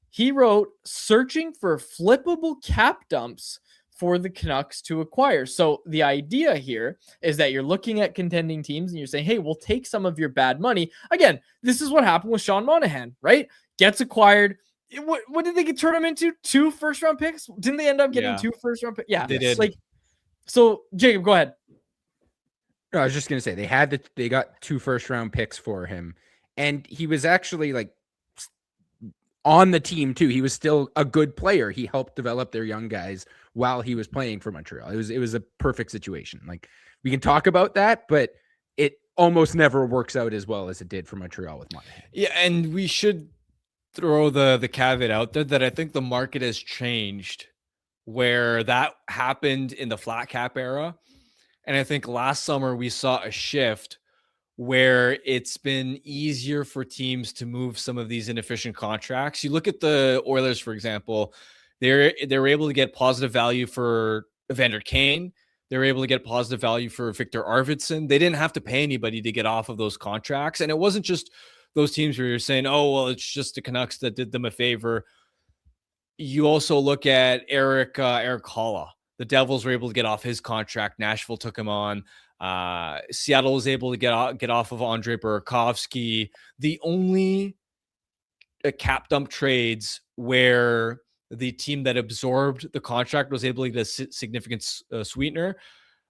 He wrote, searching for flippable cap dumps for the Canucks to acquire. So the idea here is that you're looking at contending teams and you're saying, hey, we'll take some of your bad money. Again, this is what happened with Sean Monahan, right? Gets acquired. What did they turn him into? 2 first-round picks? Didn't they end up getting 2 first-round picks? Yeah, they did. Like, so Jacob, go ahead. No, I was just gonna say they got 2 first-round picks for him, and he was actually like on the team too. He was still a good player. He helped develop their young guys while he was playing for Montreal. It was a perfect situation. Like, we can talk about that, but it almost never works out as well as it did for Montreal with Monahan. Yeah, and we should throw the caveat out there that I think the market has changed where that happened in the flat cap era. And I think last summer we saw a shift where it's been easier for teams to move some of these inefficient contracts. You look at the Oilers, for example, they're able to get positive value for Evander Kane. They're able to get positive value for Victor Arvidsson. They didn't have to pay anybody to get off of those contracts. And it wasn't just those teams where you're saying, oh, well, it's just the Canucks that did them a favor. You also look at Eric Holla. The Devils were able to get off his contract. Nashville took him on. Seattle was able to get off of Andre Burakovsky. The only cap dump trades where the team that absorbed the contract was able to get a significant sweetener.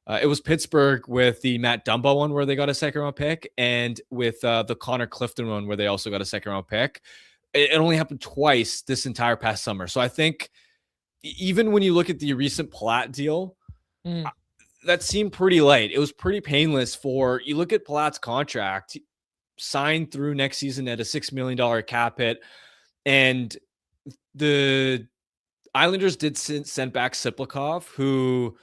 It was Pittsburgh with the Matt Dumba one where they got a second-round pick, and with the Connor Clifton one where they also got a second-round pick. It only happened twice this entire past summer. So I think even when you look at the recent Palat deal, that seemed pretty light. It was pretty painless you look at Palat's contract, signed through next season at a $6 million cap hit. And the Islanders did send back Siplikov, who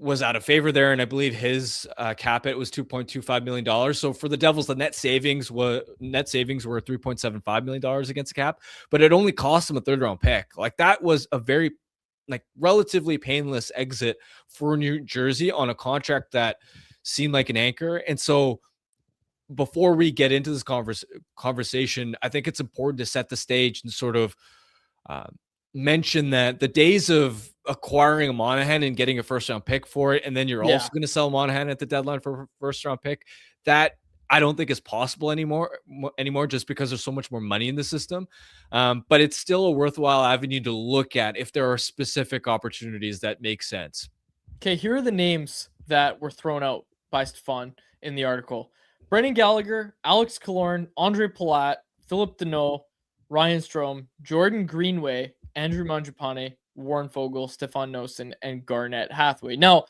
was out of favor there. And I believe his cap hit was $2.25 million. So for the Devils, the net savings were $3.75 million against the cap, but it only cost them a 3rd-round pick. Like, that was a very relatively painless exit for New Jersey on a contract that seemed like an anchor. And so before we get into this conversation, I think it's important to set the stage and sort of mention that the days of acquiring a Monahan and getting a 1st-round pick for it, and then you're also going to sell Monahan at the deadline for a 1st-round pick, that I don't think is possible anymore just because there's so much more money in the system. But it's still a worthwhile avenue to look at if there are specific opportunities that make sense. Okay, here are the names that were thrown out by Stéphane in the article. Brendan Gallagher, Alex Killorn, Andre Palat, Philip Deneau, Ryan Strome, Jordan Greenway, Andrew Mangiapane, Warren Fogle, Stefan Noesen, and Garnett Hathaway. Now,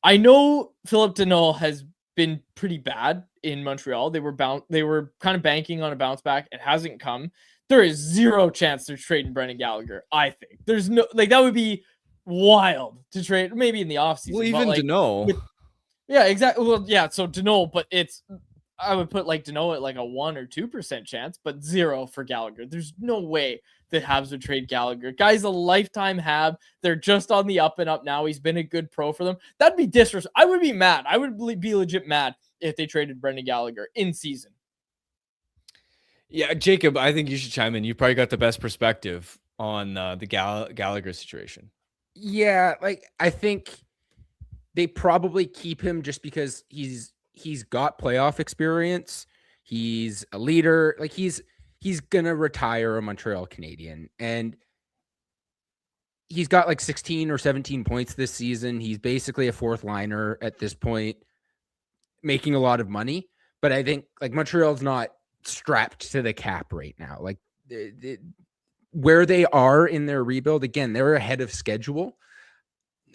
I know Philip Deneau has been pretty bad in Montreal. They were kind of banking on a bounce back. It hasn't come. There is zero chance they're trading Brendan Gallagher. I think there's no, that would be wild to trade, maybe in the offseason. Well, even Deneau. Yeah, exactly. Well, yeah, so Deneau, but I would put Deneau at a 1 or 2% chance, but 0 for Gallagher. There's no way that Habs would trade Gallagher. Guy's a lifetime Hab. They're just on the up and up now. He's been a good pro for them. That'd be disrespectful. I would be mad. I would be legit mad if they traded Brendan Gallagher in season. Yeah, Jacob, I think you should chime in. You probably got the best perspective on the Gallagher situation. Yeah, I think they probably keep him just because he's got playoff experience. He's a leader. He's gonna retire a Montreal Canadian, and he's got 16 or 17 points this season. He's basically a 4th liner at this point, making a lot of money. But I think Montreal's not strapped to the cap right now. Where they are in their rebuild, again, they're ahead of schedule.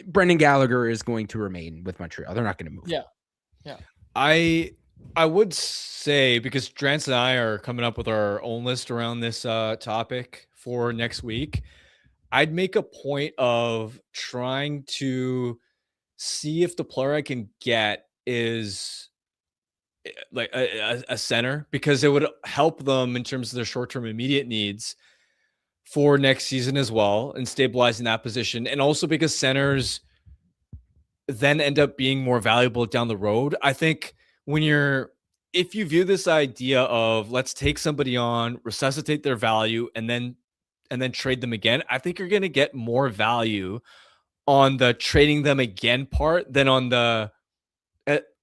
Brendan Gallagher is going to remain with Montreal. They're not going to move. Yeah. I would say, because Drance and I are coming up with our own list around this topic for next week, I'd make a point of trying to see if the player I can get is like a center, because it would help them in terms of their short-term immediate needs for next season as well, and stabilizing that position. And also because centers then end up being more valuable down the road. I think if you view this idea of let's take somebody on, resuscitate their value, and then trade them again, I think you're going to get more value on the trading them again part than on the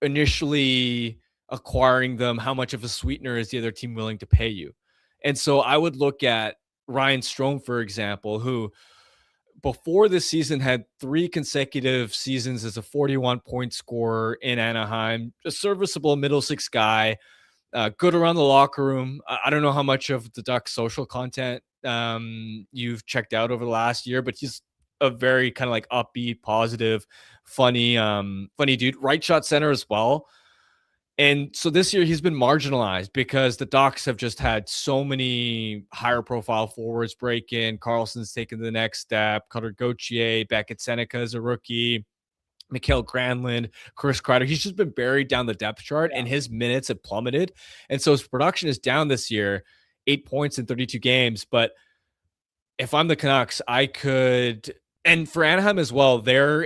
initially acquiring them. How much of a sweetener is the other team willing to pay you? And so I would look at Ryan Strome, for example, who before this season had 3 consecutive seasons as a 41-point scorer in Anaheim, a serviceable middle six guy, good around the locker room. I don't know how much of the Ducks social content you've checked out over the last year, but he's a very kind of like upbeat, positive, funny dude. Right shot center as well. And so this year he's been marginalized because the Ducks have just had so many higher profile forwards break in. Carlson's taken the next step. Cutter Gauthier, Beckett Seneca is a rookie. Mikael Granlund, Chris Kreider. He's just been buried down the depth chart, and his minutes have plummeted. And so his production is down this year, 8 points in 32 games. But if I'm the Canucks, I could, and for Anaheim as well, they're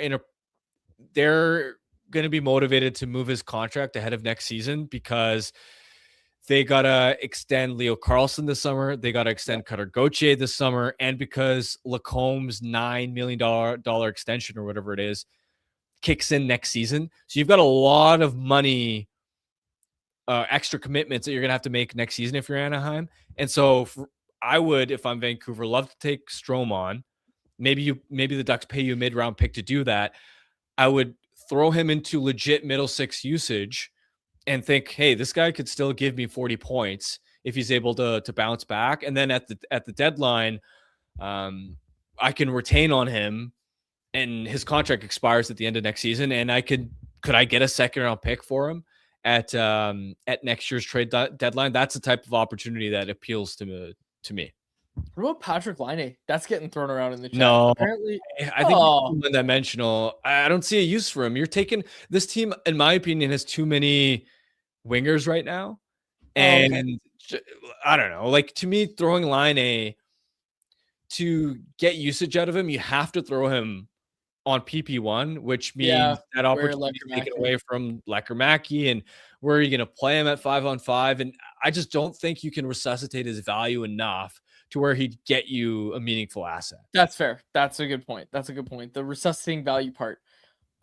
going to be motivated to move his contract ahead of next season because they got to extend Leo Carlsson this summer. They got to extend Cutter Gauthier this summer. And because Lacomb's $9 million extension or whatever it is kicks in next season. So you've got a lot of money, extra commitments that you're going to have to make next season if you're Anaheim. And so I would, if I'm Vancouver, love to take Strome on. Maybe the Ducks pay you a mid-round pick to do that. I would throw him into legit middle six usage and think, hey, this guy could still give me 40 points if he's able to bounce back. And then at the deadline, I can retain on him, and his contract expires at the end of next season. And could I get a second round pick for him at next year's trade deadline? That's the type of opportunity that appeals to me. What about Patrick Laine? That's getting thrown around in the chat. No, apparently, I think one-dimensional. I don't see a use for him. You're taking this team, in my opinion, has too many wingers right now, and I don't know. Like, to me, throwing Laine to get usage out of him, you have to throw him on PP1, which means that opportunity is taken away from Lecker-Mackey. And where are you going to play him at 5-on-5? And I just don't think you can resuscitate his value enough to where he'd get you a meaningful asset. That's fair. That's a good point. The resuscitating value part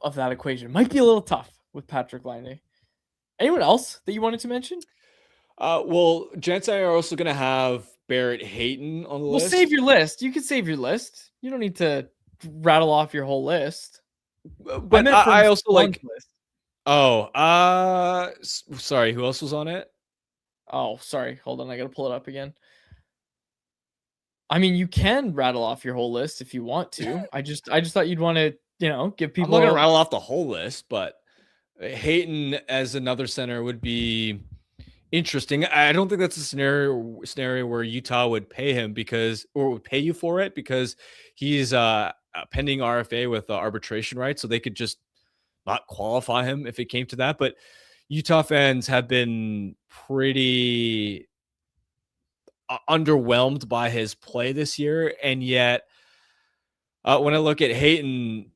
of that equation might be a little tough with Patrick Laine. Anyone else that you wanted to mention? Well, Drance and I are also going to have Barrett Hayton on the list. Well, save your list. You can save your list. You don't need to rattle off your whole list. But I also like list. Sorry, who else was on it? Oh, sorry. Hold on, I gotta pull it up again. I mean, you can rattle off your whole list if you want to. I just thought you'd want to, give people. I'm not gonna rattle off the whole list, but Hayton as another center would be interesting. I don't think that's a scenario where Utah would pay him would pay you for it, because he's pending RFA with arbitration rights, so they could just not qualify him if it came to that. But Utah fans have been pretty underwhelmed by his play this year, and yet when I look at Hayton,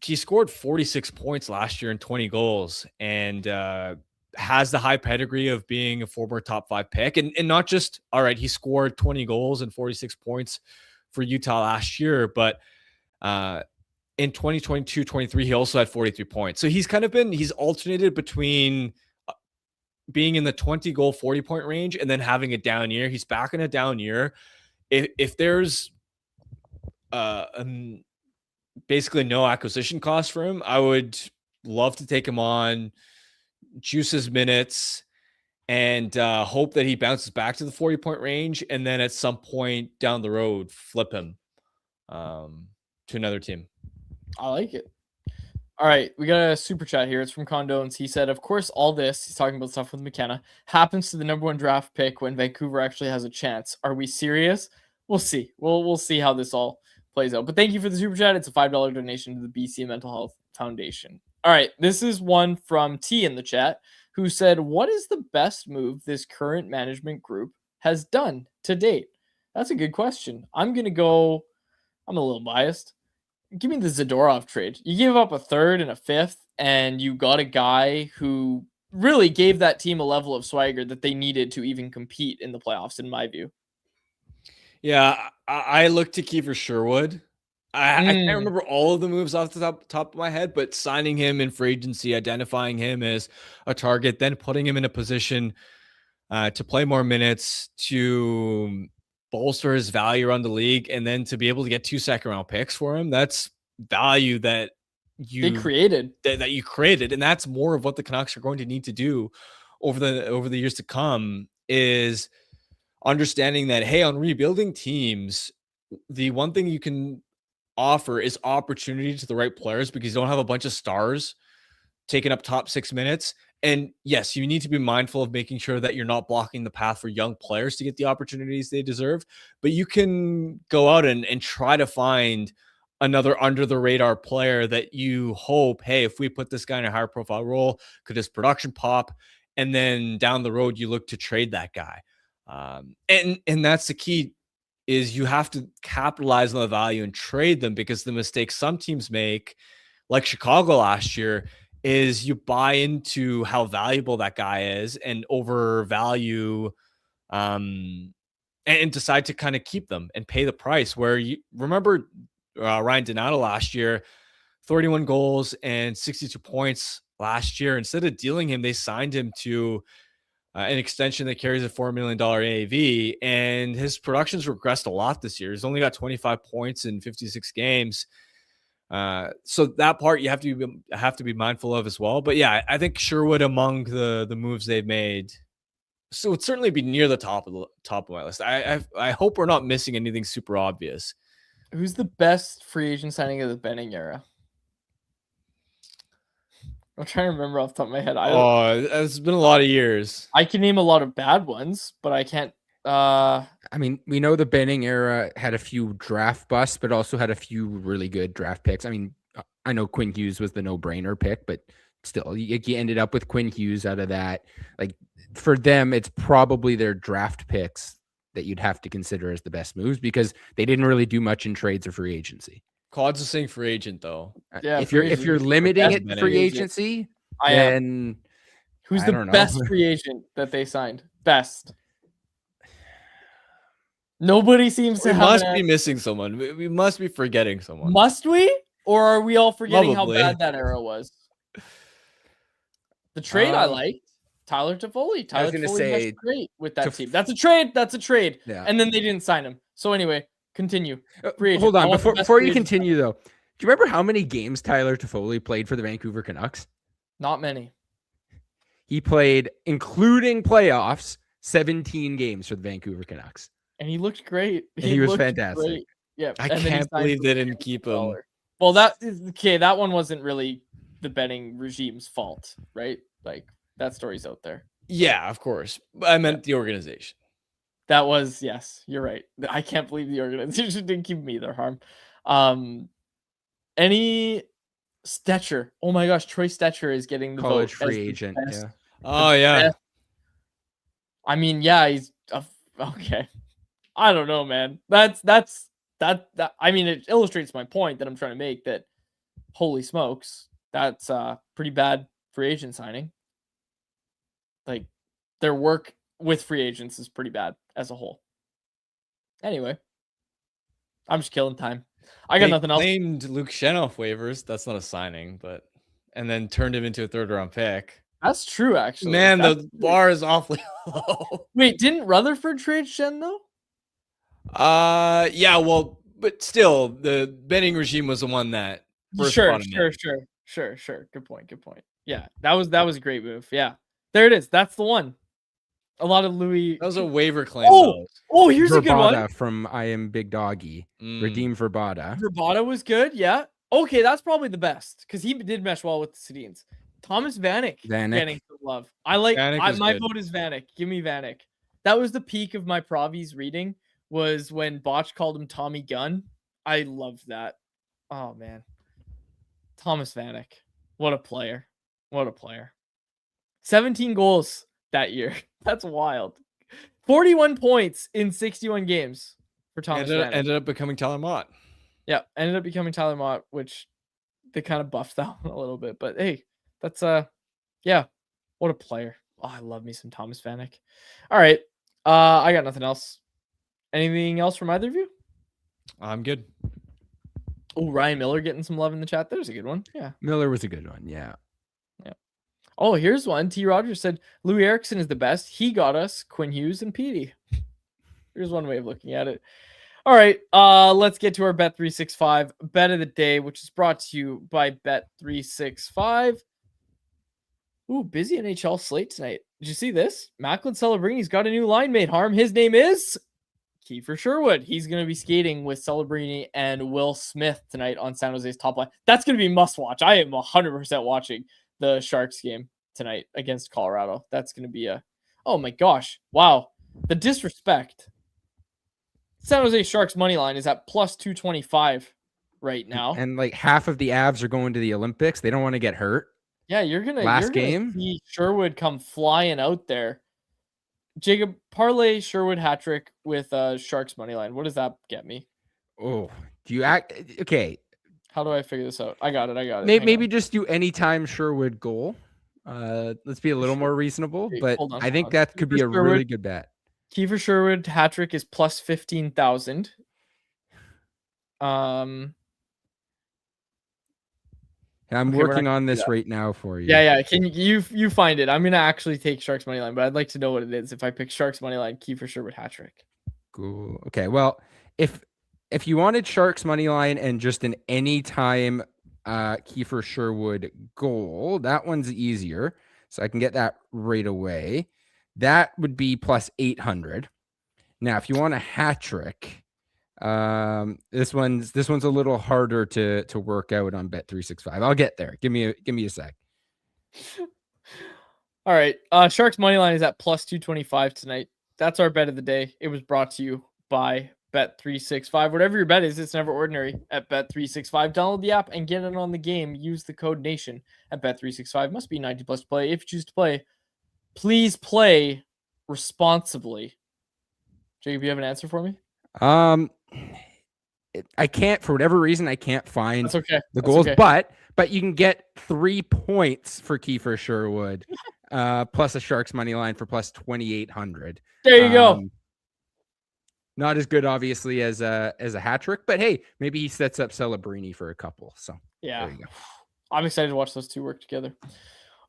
he scored 46 points last year and 20 goals, and has the high pedigree of being a former top 5 pick, and not just, all right, he scored 20 goals and 46 points for Utah last year, but in 2022-23, he also had 43 points. So he's alternated between being in the 20 goal, 40 point range and then having a down year. He's back in a down year. If there's basically no acquisition cost for him, I would love to take him on, juice his minutes, and hope that he bounces back to the 40 point range, and then at some point down the road flip him to another team. I like it. All right, we got a super chat here. It's from Condones. He said, of course, all this, he's talking about stuff with McKenna, happens to the number 1 draft pick when Vancouver actually has a chance. Are we serious? We'll see. We'll see how this all plays out. But thank you for the super chat. It's a $5 donation to the BC Mental Health Foundation. All right, this is one from T in the chat who said, "What is the best move this current management group has done to date?" That's a good question. I'm gonna go. I'm a little biased. Give me the Zadorov trade. You gave up a third and a fifth, and you got a guy who really gave that team a level of swagger that they needed to even compete in the playoffs, in my view. Yeah, I look to Kiefer Sherwood. I can't remember all of the moves off the top of my head, but signing him in free agency, identifying him as a target, then putting him in a position to play more minutes, to bolster his value around the league, and then to be able to get 2 second-round picks for him. That's value that They created. that you created, and that's more of what the Canucks are going to need to do over the years to come, is understanding that, hey, on rebuilding teams, the one thing you can offer is opportunity to the right players, because you don't have a bunch of stars taking up top 6 minutes. And yes, you need to be mindful of making sure that you're not blocking the path for young players to get the opportunities they deserve. But you can go out and try to find another under the radar player that you hope, hey, if we put this guy in a higher profile role, could his production pop? And then down the road, you look to trade that guy. And that's the key, is you have to capitalize on the value and trade them, because the mistake some teams make, like Chicago last year, is you buy into how valuable that guy is and overvalue and decide to kind of keep them and pay the price. Where you remember Ryan Donato last year, 31 goals and 62 points last year. Instead of dealing him, they signed him to an extension that carries a $4 million AAV, and his production's regressed a lot this year. He's only got 25 points in 56 games. So that part you have to be mindful of as well. But yeah, I think Sherwood, among the moves they've made, so it would certainly be near the top of my list. I hope we're not missing anything super obvious. Who's the best free agent signing of the Benning era? I'm trying to remember off the top of my head. It's been a lot of years. I can name a lot of bad ones, but I can't. I mean, we know the Benning era had a few draft busts, but also had a few really good draft picks. I mean, I know Quinn Hughes was the no-brainer pick, but still, you ended up with Quinn Hughes out of that. Like, for them, it's probably their draft picks that you'd have to consider as the best moves, because they didn't really do much in trades or free agency. Quad's a saying free agent, though. Yeah, if you're limiting it to free agency, then who's the best free agent that they signed? Best. Nobody seems to. We must be missing someone. We must be forgetting someone. Must we? Or are we all forgetting how bad that era was? The trade I liked. Tyler Toffoli. Tyler Toffoli was great with that team. That's a trade. That's a trade. Yeah. And then they didn't sign him. So anyway, continue. Hold on. Before you continue, though, do you remember how many games Tyler Toffoli played for the Vancouver Canucks? Not many. He played, including playoffs, 17 games for the Vancouver Canucks. And he looked great. He was fantastic. Great. Yeah. I can't believe they didn't keep him. Well, that one wasn't really the Benning regime's fault, right? Like, that story's out there. Yeah, of course. I meant the organization. That was, yes, you're right. I can't believe the organization didn't keep him either, Harm. Any Stetcher. Oh my gosh, Troy Stetcher is getting the college vote free agent. Yeah. Oh yeah. I mean, yeah, he's okay. I don't know, man. That. I mean, it illustrates my point that I'm trying to make. That holy smokes, that's a pretty bad free agent signing. Like, their work with free agents is pretty bad as a whole. Anyway, I'm just killing time. I got nothing else. Named Luke Shen off waivers. That's not a signing, and then turned him into a third-round pick. That's true, actually. Man, the bar is awfully low. Wait, didn't Rutherford trade Shen though? Yeah, well, but still, the Benning regime was the one that first Sure. Good point. Yeah, that was a great move. Yeah, there it is. That's the one. A lot of Louis. That was a waiver claim. Oh, here's Verbata, a good one from I Am Big Doggy. Redeem Verbata. Verbata was good. Yeah. Okay, that's probably the best because he did mesh well with the Sedins. Thomas Vanek getting some love. My vote is Vanek. Give me Vanek. That was the peak of my Provies reading. Was when Botch called him Tommy Gunn. I love that. Oh man. Thomas Vanek. What a player. What a player. 17 goals that year. That's wild. 41 points in 61 games for Thomas Vanek. Ended up becoming Tyler Mott. Yeah, ended up becoming Tyler Mott, which they kind of buffed that one a little bit. But hey, that's yeah, what a player. Oh, I love me some Thomas Vanek. All right. I got nothing else. Anything else from either of you? I'm good. Oh, Ryan Miller getting some love in the chat. There's a good one. Yeah. Miller was a good one. Yeah. Oh, here's one. T. Rogers said Louis Eriksson is the best. He got us Quinn Hughes and Petey. Here's one way of looking at it. All right, let's get to our Bet365 bet of the day, which is brought to you by Bet365. Ooh, busy NHL slate tonight. Did you see this? Macklin Celebrini got a new line mate, Harm. His name is Kiefer Sherwood. He's going to be skating with Celebrini and Will Smith tonight on San Jose's top line. That's going to be must watch. I am 100% watching the Sharks game tonight against Colorado. That's going to be oh my gosh. Wow. The disrespect. San Jose Sharks money line is at plus 225 right now. And like half of the Avs are going to the Olympics. They don't want to get hurt. Yeah, you're gonna see Sherwood come flying out there. Jacob, parlay Sherwood hat trick with Sharks money line. What does that get me? Oh, do you act okay? How do I figure this out? I got it. Maybe just do anytime Sherwood goal. Let's be a little more reasonable, but I think that could be a really good bet. Kiefer Sherwood hat trick is plus 15,000. I'm working on this right now for you. Yeah. Can you find it? I'm gonna actually take Sharks money line, but I'd like to know what it is. If I pick Sharks money line, Kiefer Sherwood hat trick. Cool. Okay. Well, if you wanted Sharks money line and just an anytime Kiefer Sherwood goal, that one's easier. So I can get that right away. That would be plus 800. Now, if you want a hat trick, this one's a little harder to work out on Bet365. I'll get there. Give me a sec. All right. Sharks money line is at plus 225 tonight. That's our bet of the day. It was brought to you by Bet365. Whatever your bet is, it's never ordinary at Bet365. Download the app and get in on the game. Use the code NATION at Bet365. Must be 90 plus to play. If you choose to play, please play responsibly. Jacob, you have an answer for me? I can't, for whatever reason, I can't find the goals, but you can get 3 points for Kiefer Sherwood, plus a Sharks money line for plus 2,800. There you go. Not as good, obviously, as a hat trick, but hey, maybe he sets up Celebrini for a couple. So yeah, there you go. I'm excited to watch those two work together.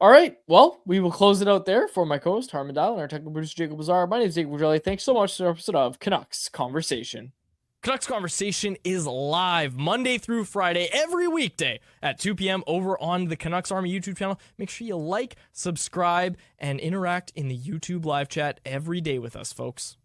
All right, well, we will close it out there for my co-host Harman Dial and our technical producer Jacob Bazar. My name is Jacob Bujelli. Thanks so much for the episode of Canucks Conversation. Canucks Conversation is live Monday through Friday, every weekday at 2 p.m. over on the Canucks Army YouTube channel. Make sure you like, subscribe, and interact in the YouTube live chat every day with us, folks.